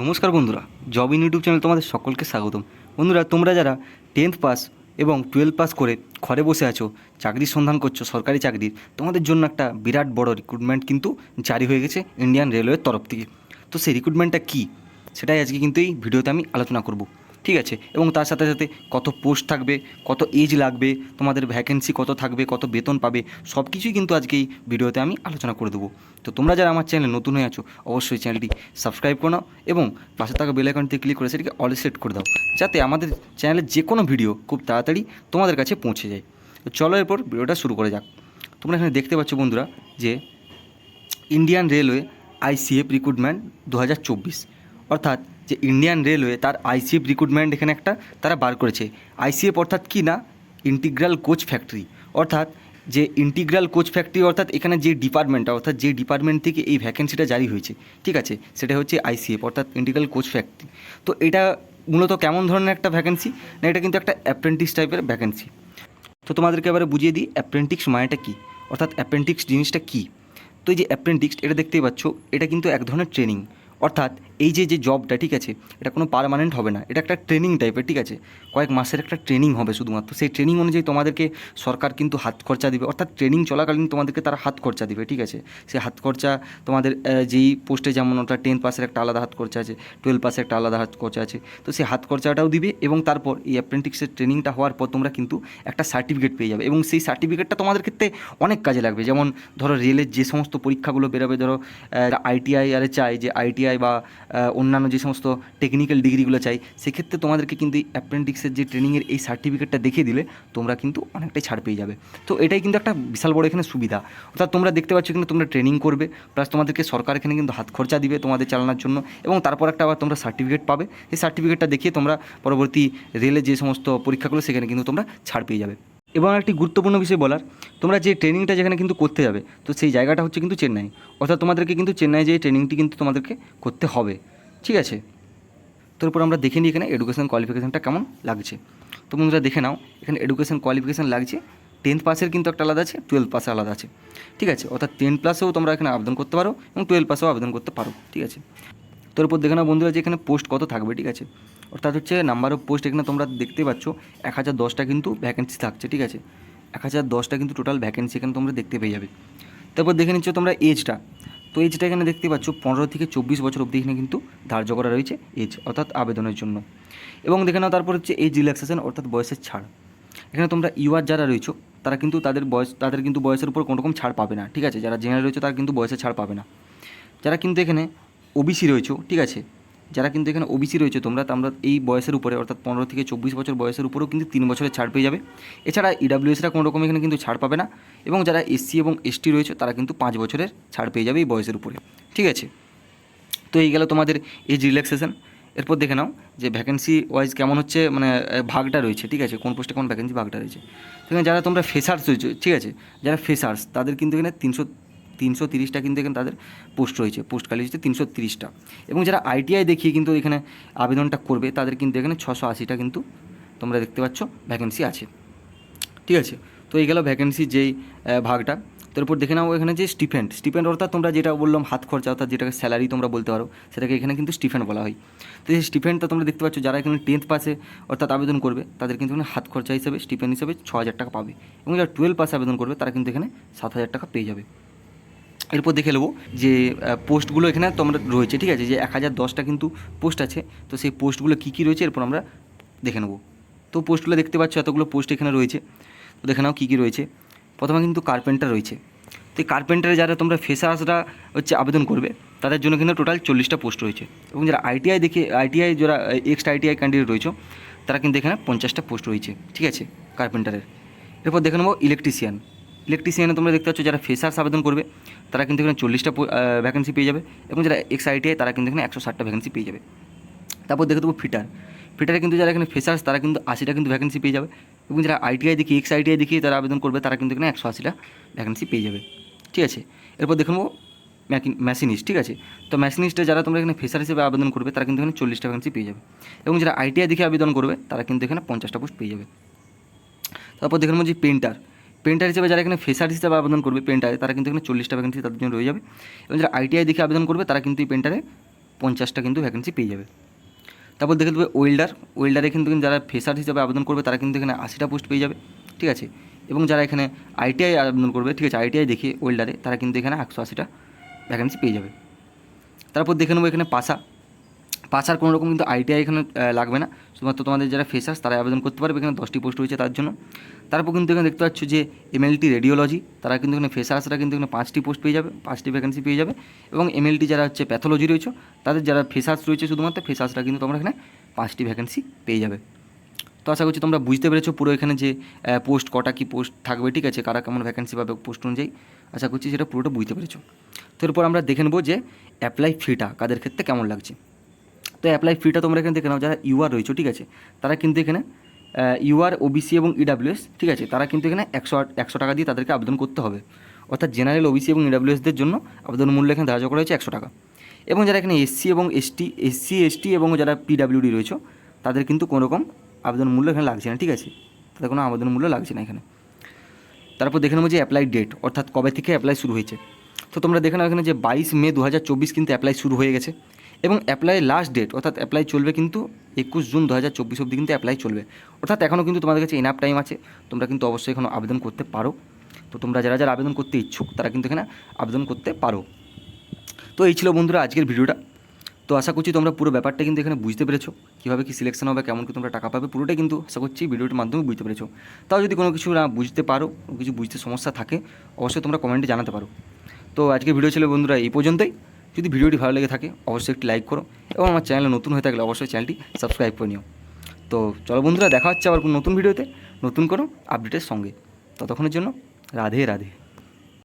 নমস্কার বন্ধুরা, job in YouTube channel তোমাদের সকলকে স্বাগতম। বন্ধুরা, তোমরা যারা 10th পাস এবং 12 পাস করে ঘরে বসে আছো, চাকরির সন্ধান করছো, সরকারি চাকরির, তোমাদের জন্য একটা বিরাট বড় রিক্রুটমেন্ট কিন্তু জারি হয়ে গেছে ইন্ডিয়ান রেলওয়ের তরফ থেকে। তো সেই রিক্রুটমেন্টটা কী, সেটাই আজকে কিন্তু এই ভিডিওতে আমি আলোচনা করব, ঠিক আছে। এবং তার সাথে সাথে কত পোস্ট থাকবে, কত এজ লাগবে, তোমাদের ভ্যাকেন্সি কত থাকবে, কত বেতন পাবে, সব কিছুই কিন্তু আজকে এই ভিডিওতে আমি আলোচনা করে দেবো। তো তোমরা যারা আমার চ্যানেলে নতুন হয়ে আছো, অবশ্যই চ্যানেলটি সাবস্ক্রাইব করে নাও এবং পাশে থাকা বেল আইকনটি ক্লিক করে সেটিকে অল সেট করে দাও, যাতে আমাদের চ্যানেলের যে কোনো ভিডিও খুব তাড়াতাড়ি তোমাদের কাছে পৌঁছে যায়। তো চলো এরপর ভিডিওটা শুরু করে যাক। তোমরা এখানে দেখতে পাচ্ছ বন্ধুরা যে ইন্ডিয়ান রেলওয়ে আইসিএফ রিক্রুটমেন্ট 2024, অর্থাৎ যে ইন্ডিয়ান রেলওয়ে তার আইসিএফ রিক্রুটমেন্ট এখানে একটা তারা বার করেছে। আইসিএফ অর্থাৎ কি না, ইন্টিগ্রাল কোচ ফ্যাক্টরি, অর্থাৎ যে ইন্টিগ্রাল কোচ ফ্যাক্টরি, অর্থাৎ এখানে যে ডিপার্টমেন্টটা, অর্থাৎ যে ডিপার্টমেন্ট থেকে এই ভ্যাকেন্সিটা জারি হয়েছে, ঠিক আছে, সেটা হচ্ছে আইসিএফ অর্থাৎ ইন্টিগ্রাল কোচ ফ্যাক্টরি। তো এটা মূলত কেমন ধরনের একটা ভ্যাকেন্সি না, এটা কিন্তু একটা অ্যাপ্রেন্টিস টাইপের ভ্যাকেন্সি। তো তোমাদেরকে এবারে বুঝিয়ে দিই অ্যাপ্রেন্টিক্স মানেটা কী, অর্থাৎ অ্যাপ্রেন্টিক্স জিনিসটা কী। তো এই যে অ্যাপ্রেন্টিক্স, এটা দেখতেই পাচ্ছ, এটা কিন্তু এক ধরনের ট্রেনিং, অর্থাৎ এই যে যে জবটা, ঠিক আছে, এটা কোনো পার্মানেন্ট হবে না, এটা একটা ট্রেনিং টাইপের, ঠিক আছে, কয়েক মাসের একটা ট্রেনিং হবে শুধুমাত্র। সেই ট্রেনিং অনুযায়ী তোমাদেরকে সরকার কিন্তু হাত খরচা দিবে, অর্থাৎ ট্রেনিং চলাকালীন তোমাদেরকে তারা হাত খরচা দিবে, ঠিক আছে। সেই হাত খরচা তোমাদের যেই পোস্টে যেমন, অর্থাৎ 10 পাসের একটা আলাদা হাত খরচা আছে, 12 পাসের একটা আলাদা হাত খরচা আছে, তো সেই হাত খরচাটাও দিবে। এবং তারপর এই অ্যাপ্রেন্টিক্সের ট্রেনিংটা হওয়ার পর তোমরা কিন্তু একটা সার্টিফিকেট পেয়ে যাবে, এবং সেই সার্টিফিকেটটা তোমাদের ক্ষেত্রে অনেক কাজে লাগবে। যেমন ধরো রেলের যে সমস্ত পরীক্ষাগুলো বেরোবে, ধরো আইটিআই আরে চাই যে আইটিআই বা অন্যান্য যে সমস্ত টেকনিক্যাল ডিগ্রিগুলো চাই, সেক্ষেত্রে তোমাদেরকে কিন্তু অ্যাপ্রেন্টিক্সের যে ট্রেনিংয়ের এই সার্টিফিকেটটা দেখিয়ে দিলে তোমরা কিন্তু অনেকটাই ছাড় পেয়ে যাবে। তো এটাই কিন্তু একটা বিশাল বড় এখানে সুবিধা, অর্থাৎ তোমরা দেখতে পাচ্ছ কিন্তু তোমরা ট্রেনিং করবে, প্লাস তোমাদেরকে সরকার এখানে কিন্তু হাত খরচা দিবে তোমাদের চালানোর জন্য, এবং তারপর একটা আবার তোমরা সার্টিফিকেট পাবে। এই সার্টিফিকেটটা দেখিয়ে তোমরা পরবর্তী রেলের যে সমস্ত পরীক্ষাগুলো, সেখানে কিন্তু তোমরা ছাড় পেয়ে যাবে। এবং একটি গুরুত্বপূর্ণ বিষয় বলার, তোমরা যে ট্রেনিংটা যেখানে কিন্তু করতে যাবে, তো সেই জায়গাটা হচ্ছে কিন্তু চেন্নাই, অর্থাৎ তোমাদেরকে কিন্তু চেন্নাই যে ট্রেনিংটি কিন্তু তোমাদেরকে করতে হবে, ঠিক আছে। তো এরপর আমরা দেখে নিই এখানে এডুকেশন কোয়ালিফিকেশানটা কেমন লাগছে। তো বন্ধুরা দেখে নাও, এখানে এডুকেশন কোয়ালিফিকেশান লাগছে 10th পাসের কিন্তু একটা আলাদা আছে, 12 পাসে আলাদা আছে, ঠিক আছে। অর্থাৎ 10 প্লাসেও তোমরা এখানে আবেদন করতে পারো এবং 12 পাসেও আবেদন করতে পারো, ঠিক আছে। তো এরপর দেখে নাও বন্ধুরা যে এখানে পোস্ট কত থাকবে, ঠিক আছে, অর্থাৎ হচ্ছে নাম্বার অফ পোস্ট এখানে তোমরা দেখতে পাচ্ছ 1010টা কিন্তু ভ্যাকেন্সি থাকছে, ঠিক আছে। 1010টা কিন্তু টোটাল ভ্যাকেন্সি এখানে তোমরা দেখতে পেয়ে যাবে। তারপর দেখে নিচ্ছ তোমরা এজটা, তো এজটা এখানে দেখতে পাচ্ছ 15 থেকে 24 বছর অবধি এখানে কিন্তু ধার্য করা রয়েছে এজ, অর্থাৎ আবেদনের জন্য। এবং দেখে নাও তারপর হচ্ছে এজ রিল্যাক্সেশন, অর্থাৎ বয়সের ছাড়। এখানে তোমরা ইউআর যারা রয়েছো তারা কিন্তু তাদের কিন্তু বয়সের উপর কোনো রকম ছাড় পাবে না, ঠিক আছে। যারা জেনারেল রয়েছে তারা কিন্তু বয়সের ছাড় পাবে না। যারা কিন্তু এখানে ওবিসি রয়েছো, ঠিক আছে, যারা কিন্তু এখানে ওবিসি রয়েছে তোমরা এই বয়সের উপরে, অর্থাৎ 15 থেকে 24 বছর বয়সের উপরেও কিন্তু 3 বছরের ছাড় পেয়ে যাবে। এছাড়া ইডাব্লিউএসরা কোনো রকম এখানে কিন্তু ছাড় পাবে না। এবং যারা এসসি এবং এসটি রয়েছে তারা কিন্তু 5 বছরের ছাড় পেয়ে যাবে এই বয়সের উপরে, ঠিক আছে। তো এই গেল তোমাদের এজ রিল্যাক্সেশন। এরপর দেখে নাও যে ভ্যাকেন্সি ওয়াইজ কেমন হচ্ছে, মানে ভাগটা রয়েছে, ঠিক আছে, কোন পোস্টে কোন ভ্যাকেন্সি ভাগটা রয়েছে। সেখানে যারা তোমরা ফ্রেশার্স রয়েছে, ঠিক আছে, যারা ফ্রেশার্স তাদের কিন্তু এখানে 330টা কিন্তু এখানে তাদের পোস্ট রয়েছে, পোস্ট খালি হচ্ছে 330টা। এবং যারা আইটিআই দেখিয়ে কিন্তু এখানে আবেদনটা করবে তাদের কিন্তু এখানে 680টা কিন্তু তোমরা দেখতে পাচ্ছ ভ্যাকেন্সি আছে, ঠিক আছে। তো এই গেল ভ্যাকেন্সির যেই ভাগটা। তারপর দেখে নাও এখানে যে স্টিপেন্ড অর্থাৎ তোমরা যেটা বললাম হাত খরচা, অর্থাৎ যেটাকে স্যালারি তোমরা বলতে পারো, সেটাকে এখানে কিন্তু স্টিফেন্ড বলা হয়। তো এই স্টিফেন্ডটা তোমরা দেখতে পাচ্ছ যারা এখানে 10th পাসে অর্থাৎ আবেদন করবে তাদের কিন্তু এখানে হাত খরচা হিসেবে স্টিফেন্ড হিসেবে 6,000 টাকা পাবে। এবং যারা 12 পাসে আবেদন করবে তারা কিন্তু এখানে 7,000 টাকা পেয়ে যাবে। এরপর দেখে নেবো যে পোস্টগুলো এখানে তোমরা রয়েছে, ঠিক আছে, যে 1010টা কিন্তু পোস্ট আছে। তো সেই পোস্টগুলো কী কী রয়েছে এরপর আমরা দেখে নেবো। তো পোস্টগুলো দেখতে পাচ্ছ এতগুলো পোস্ট এখানে রয়েছে। তো দেখে নাও কী কী রয়েছে। প্রথমে কিন্তু কার্পেন্টার রয়েছে। তো এই কার্পেন্টারে যারা তোমরা ফ্রেশার্সরা হচ্ছে আবেদন করবে তাদের জন্য কিন্তু টোটাল 40টা পোস্ট রয়েছে। এবং যারা আইটিআই যারা এক্সট আইটিআই ক্যান্ডিডেট রয়েছে তারা কিন্তু এখানে 50টা পোস্ট রয়েছে, ঠিক আছে, কার্পেন্টারের। এরপর দেখে নেবো ইলেকট্রিশিয়ানে তোমরা দেখতে পাচ্ছ যারা ফ্রেশার্স আবেদন করবে তারা কিন্তু এখানে 40টা ভ্যাকেন্সি পেয়ে যাবে। এবং যারা এক্স আইটিআই তারা কিন্তু এখানে 160টা ভ্যাকেন্সি পেয়ে যাবে। তারপর দেখে দেবো ফিটারে কিন্তু যারা এখানে ফ্রেশার্স তারা কিন্তু 80টা কিন্তু ভ্যাকেন্সি পেয়ে যাবে। এবং যারা আইটিআই দেখিয়ে এক্স আইটিআই দেখিয়ে তারা আবেদন করবে তারা কিন্তু এখানে 180টা ভ্যাকেন্সি পেয়ে যাবে, ঠিক আছে। এরপর দেখে নেবো মেশিনিস্ট, ঠিক আছে। তো মেশিনিস্টে যারা তোমরা এখানে ফ্রেশার হিসেবে আবেদন করবে তারা কিন্তু এখানে 40টা ভ্যাকেন্সি পেয়ে যাবে। এবং যারা আইটিআই দেখে আবেদন করবে তারা কিন্তু এখানে 50টা পোস্ট পেয়ে যাবে। তারপর দেখে নেবো যে পেন্টার হিসেবে যারা এখানে ফ্রেশার হিসেবে আবেদন করবে পেন্টারে তারা কিন্তু এখানে 40টা ভ্যাকেন্সি তাদের জন্য রয়ে যাবে। এবং যারা আইটিআই দেখে আবেদন করবে তারা কিন্তু এই পেন্টারে 50টা কিন্তু ভ্যাকেন্সি পেয়ে যাবে। তারপর দেখে দেবে ওয়েল্ডারে কিন্তু যারা ফ্রেশার হিসেবে আবেদন করবে তারা কিন্তু এখানে 80টা পোস্ট পেয়ে যাবে, ঠিক আছে। এবং যারা এখানে আইটিআই আবেদন করবে, ঠিক আছে, আইটিআই দেখে ওয়েল্ডারে তারা কিন্তু এখানে 180টা ভ্যাকেন্সি পেয়ে যাবে। তারপর দেখে নেবো এখানে পাশার কোনো রকম কিন্তু আইটিআই এখানে লাগবে না, শুধুমাত্র তোমাদের যারা ফ্রেশার্স তারা আবেদন করতে পারবে। এখানে 10টি পোস্ট রয়েছে তার জন্য। তারপর কিন্তু এখানে দেখতে পাচ্ছ যে এমএলটি রেডিওলজি, তারা কিন্তু এখানে ফ্রেশার্সরা কিন্তু এখানে 5টি পোস্ট পেয়ে যাবে, 5টি ভ্যাকেন্সি পেয়ে যাবে। এবং এমএলটি যারা হচ্ছে প্যাথোলজি রয়েছে তাদের যারা ফ্রেশার্স রয়েছে শুধুমাত্র ফ্রেশার্সরা কিন্তু তোমরা এখানে 5টি ভ্যাকেন্সি পেয়ে যাবে। তো আশা করছি তোমরা বুঝতে পেরেছো পুরো এখানে যে পোস্ট কটা কী পোস্ট থাকবে, ঠিক আছে, কারা কেমন ভ্যাকেন্সি পাবে পোস্ট অনুযায়ী। আশা করছি সেটা পুরোটা বুঝতে পেরেছো। তো এরপর আমরা দেখে নেবো যে অ্যাপ্লাই ফিটা কাদের ক্ষেত্রে কেমন লাগছে। তো অ্যাপ্লাই ফিটা তোমরা এখানে দেখে নাও, যারা ইউআর রয়েছে, ঠিক আছে, তারা কিন্তু এখানে ইউআর, ওবিসি এবং ইডাব্লিউএস, ঠিক আছে, তারা কিন্তু এখানে 100 টাকা দিয়ে তাদেরকে আবেদন করতে হবে। অর্থাৎ জেনারেল, ওবিসি এবং ইডাব্লিউএসদের জন্য আবেদন মূল্য এখানে ধার্য করা হয়েছে 100 টাকা। এবং যারা এখানে এসসি এসটি এবং যারা পিডাব্লিউডি রয়েছে তাদের কিন্তু কোনো রকম আবেদন মূল্য এখানে লাগছে না, ঠিক আছে, তাদের কোনো আবেদন মূল্য লাগছে না এখানে। তারপর দেখে নেবো যে অ্যাপ্লাই ডেট, অর্থাৎ কবে থেকে অ্যাপ্লাই শুরু হয়েছে। তো তোমরা দেখে নাও এখানে যে 22 মে 2024 কিন্তু অ্যাপ্লাই শুরু হয়ে গেছে। এবং অ্যাপ্লাই লাস্ট ডেট, অর্থাৎ অ্যাপ্লাই চলবে কিন্তু 21 জুন 2024 অবধি কিন্তু অ্যাপ্লাই চলবে। অর্থাৎ এখনও কিন্তু তোমাদের কাছে এনাফ টাইম আছে, তোমরা কিন্তু অবশ্যই এখনও আবেদন করতে পারো। তো তোমরা যারা যারা আবেদন করতে ইচ্ছুক তারা কিন্তু এখানে আবেদন করতে পারো। তো এই ছিল বন্ধুরা আজকের ভিডিওটা। তো আশা করছি তোমরা পুরো ব্যাপারটা কিন্তু এখানে বুঝতে পেরেছো, কীভাবে কী সিলেকশন হবে, কেমন কি তোমরা টাকা পাবে, পুরোটাই কিন্তু আশা করছি ভিডিওটির মাধ্যমে বুঝতে পেরেছো। তাও যদি কোনো কিছু না বুঝতে পারো, কোনো কিছু বুঝতে সমস্যা থাকে, অবশ্যই তোমরা কমেন্টে জানাতে পারো। তো আজকে ভিডিও ছিল বন্ধুরা এই পর্যন্তই। যদি ভিডিওটি ভালো লেগে থাকে অবশ্যই একটি লাইক করো, এবং আমার চ্যানেলে নতুন হয়ে থাকলে অবশ্যই চ্যানেলটি সাবস্ক্রাইব করে নিও। তো চলো বন্ধুরা, দেখা হচ্ছে আবার কোনো নতুন ভিডিওতে নতুন কোনো আপডেটের সঙ্গে। ততক্ষণের জন্য রাধে রাধে।